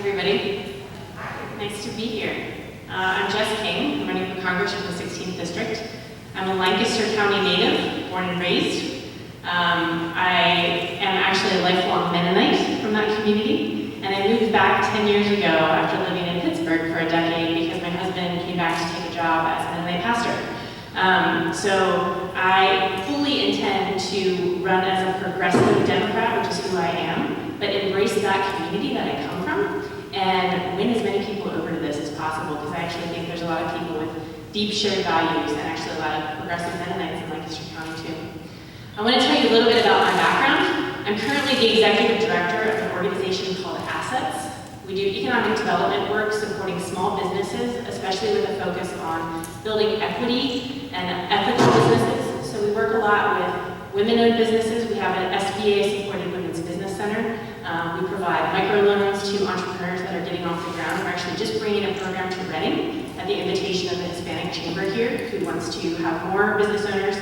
everybody. Nice to be here. I'm Jess King. I'm running for Congress from the 16th District. I'm a Lancaster County native, born and raised. I am actually a lifelong Mennonite from that community, and I moved back 10 years ago after living in Pittsburgh for a decade because my husband came back to take a job as a Mennonite pastor. So I fully intend to run as a progressive Democrat, which is who I am, but embrace that community that I come from and win as many people over to this as possible, because I actually think there's a lot of people with deep shared values and actually a lot of progressive Mennonites in Lancaster County too. I want to tell you a little bit about my background. I'm currently the executive director of an organization called Assets. We do economic development work supporting small businesses, especially with a focus on building equity and ethical businesses. So we work a lot with women-owned businesses. We have an SBA-supported Women's Business Center. We provide microloans to entrepreneurs that are getting off the ground. We're actually just bringing a program to Reading at the invitation of the Hispanic Chamber here, who wants to have more business owners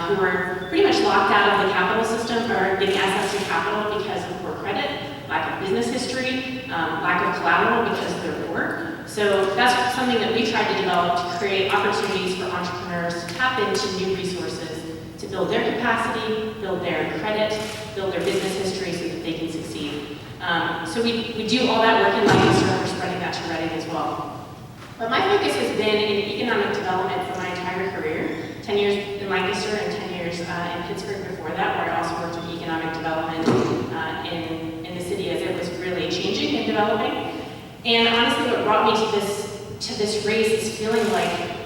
who are pretty much locked out of the capital system or getting access to capital because of poor credit, lack of business history, lack of collateral because they're poor. So that's something that we tried to develop to create opportunities for entrepreneurs to tap into new resources to build their capacity, build their credit, build their business history so that they can succeed. So we do all that work in Lancaster, and we're spreading that to Reading as well. But my focus has been in economic development for my entire career, 10 years in Lancaster and 10 years in Pittsburgh before that, where I also worked in economic development in the city as it was really changing and developing. And honestly, what brought me to this race is feeling like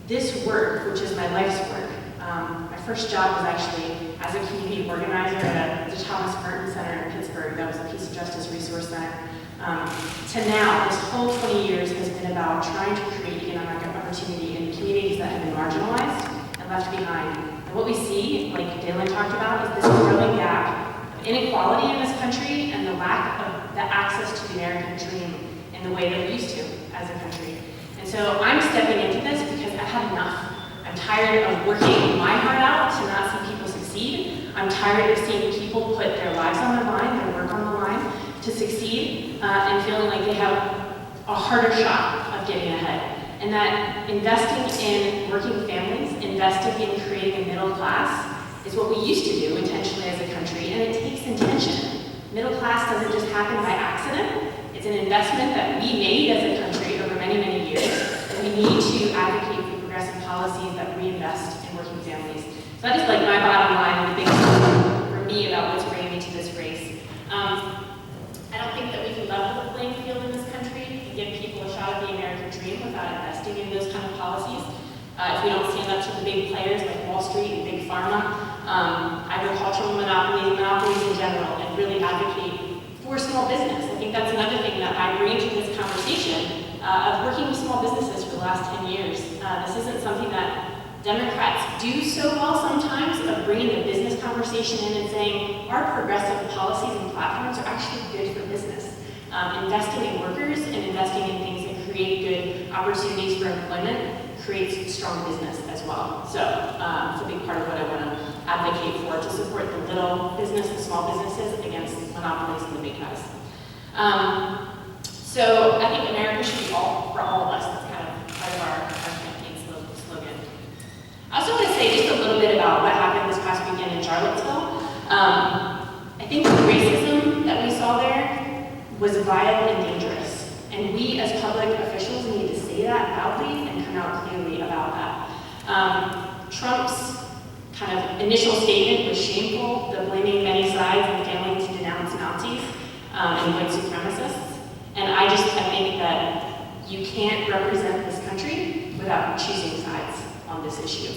this work, which is my life's work. My first job was actually as a community organizer at the Thomas Merton Center in Pittsburgh. That was a Peace and Justice Resource Center. To now, this whole 20 years has been about trying to create economic opportunity in communities that have been marginalized and left behind. And what we see, like Daylin talked about, is this growing gap of inequality in this country and the lack of the access to the American dream in the way that we used to as a country. And so I'm stepping into this because I've had enough. I'm tired of working my heart out to not see people succeed. I'm tired of seeing people put their lives on the line, their work on the line to succeed, and feeling like they have a harder shot of getting ahead. And that investing in working families, investing in creating a middle class is what we used to do intentionally as a country, and it takes intention. Middle class doesn't just happen by accident. It's an investment that we made as a country over many, many years, and we need to advocate for progressive policies that reinvest in working families. So that is like my bottom line and the big thing for me about what's bringing me to this race. I don't think that we can level the playing field in this country and give people a shot at the American dream without investing in those kind of policies. If we don't stand up to the big players like Wall Street and Big Pharma, agricultural monopolies in general, and really advocate for small business. I think that's another thing that I bring to this conversation of working with small businesses for the last 10 years. This isn't something that Democrats do so well sometimes, of bringing the business conversation in and saying our progressive policies and platforms are actually good for business. Investing in workers and investing in things that create good opportunities for employment creates strong business as well. So it's a big part of what I want to advocate for, to support the little business, the small businesses against monopolies and the big guys. So I think America should be all for all of us. That's kind of part of our campaign slogan. I also want to say just a little bit about what happened this past weekend in Charlottesville. I think the racism that we saw there was vile and dangerous. And we as public officials need to say that loudly and come out clearly about that. Trump's kind of initial statement was shameful, the blaming many sides and failing to denounce Nazis and white supremacists. And I think that you can't represent this country without choosing sides on this issue.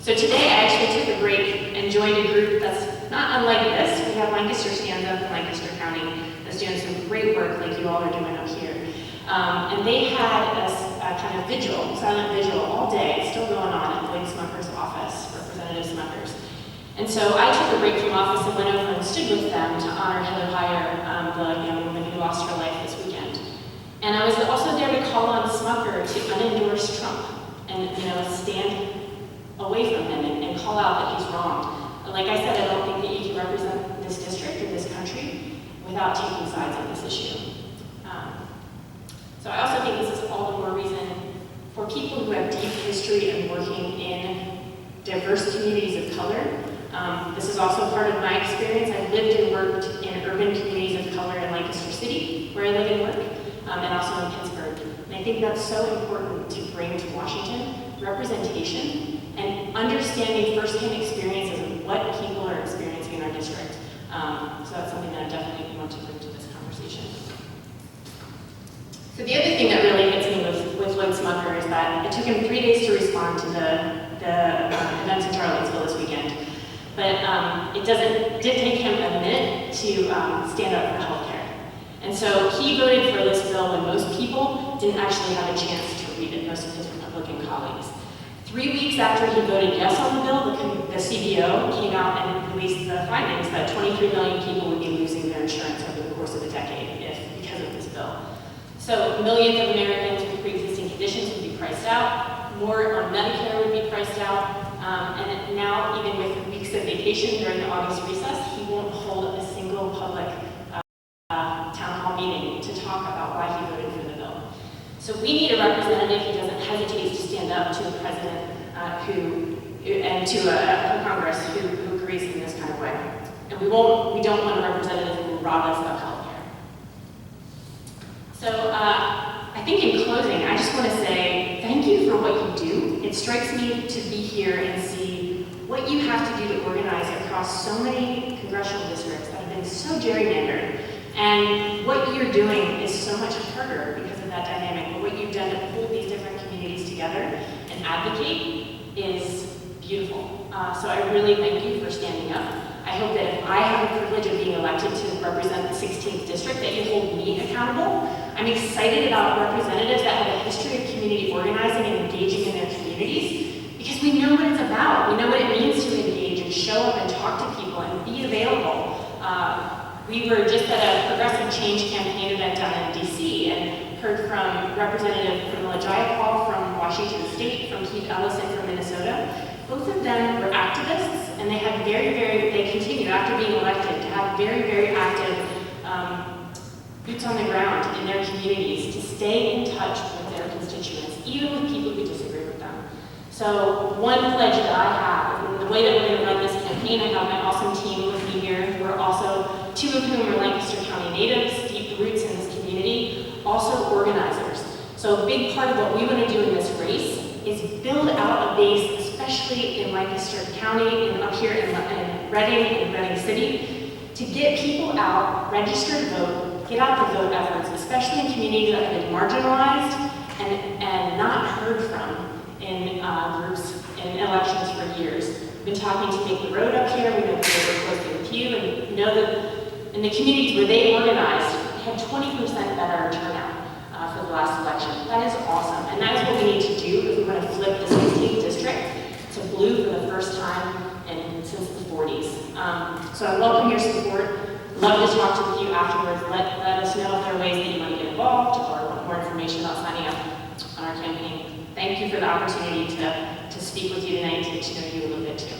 So today I actually took a break and joined a group that's not unlike this. We have Lancaster Stand Up in Lancaster County that's doing some great work like you all are doing up here. And they had a kind of vigil, silent vigil all day, still going on at Lloyd Smucker's office, Representative Smucker's. And so I took a break from office and went over and stood with them to honor Heather Heyer, the young woman who lost her life this weekend. And I was also there to call on Smucker to unendorse Trump and stand away from him and call out that he's wrong. Like I said, I don't think that you can represent this district or this country without taking sides on this issue. for people who have deep history in working in diverse communities of color. This is also part of my experience. I've lived and worked in urban communities of color in Lancaster City, where I live and work, and also in Pittsburgh. And I think that's so important to bring to Washington, representation and understanding firsthand experiences of what people are experiencing in our district. So that's something that I definitely want to bring to this conversation. So the other thing that really hits me with Lloyd Smucker is that it took him 3 days to respond to the events in Charlottesville this weekend. But it did take him a minute to stand up for healthcare. And so he voted for this bill when most people didn't actually have a chance to read it, most of his Republican colleagues. 3 weeks after he voted yes on the bill, the CBO came out and released the findings that 23 million people would be losing their insurance over the course of a decade because of this bill. So millions of Americans with pre-existing conditions would be priced out, more on Medicare would be priced out, and now even with weeks of vacation during the August recess, he won't hold a single public town hall meeting to talk about why he voted for the bill. So we need a representative who doesn't hesitate to stand up to a president and to a Congress who agrees in this kind of way. And we don't want a representative who will rob us of health care. So I think in closing, I just want to say thank you for what you do. It strikes me to be here and see what you have to do to organize across so many congressional districts that have been so gerrymandered. And what you're doing is so much harder because of that dynamic. But what you've done to pull these different communities together and advocate is beautiful. So I really thank you for standing up. I hope that if I have the privilege of being elected to represent the 16th district, that you hold me accountable. I'm excited about representatives that have a history of community organizing and engaging in their communities, because we know what it's about. We know what it means to engage and show up and talk to people and be available. We were just at a Progressive Change campaign event down in DC and heard from Representative Pramila Jayapal from Washington State, from Keith Ellison from Minnesota. Both of them were activists, and they had they continued after being elected to have very, very active boots on the ground in their communities to stay in touch with their constituents, even with people who disagree with them. So one pledge that I have, and the way that we're going to run this campaign, I have my awesome team with me here, who are also, 2 of whom are Lancaster County natives, deep roots in this community, also organizers. So a big part of what we want to do in this race is build out a base, especially in Lancaster County and up here in Reading and Reading City, to get people out, register to vote, get out the vote efforts, especially in communities that have been marginalized and not heard from in groups in elections for years. We've been talking to Make the Road up here, we know that they work closely with you, and know that in the communities where they organized, they had 20% better turnout for the last election. That is awesome, and that is what we need to do if we want to flip the 16th district to blue for the first time since the 40s. So I welcome your support. Love to talk to you afterwards. Let us know if there are ways that you want to get involved or want more information about signing up on our campaign. Thank you for the opportunity to speak with you tonight and get to know you a little bit too.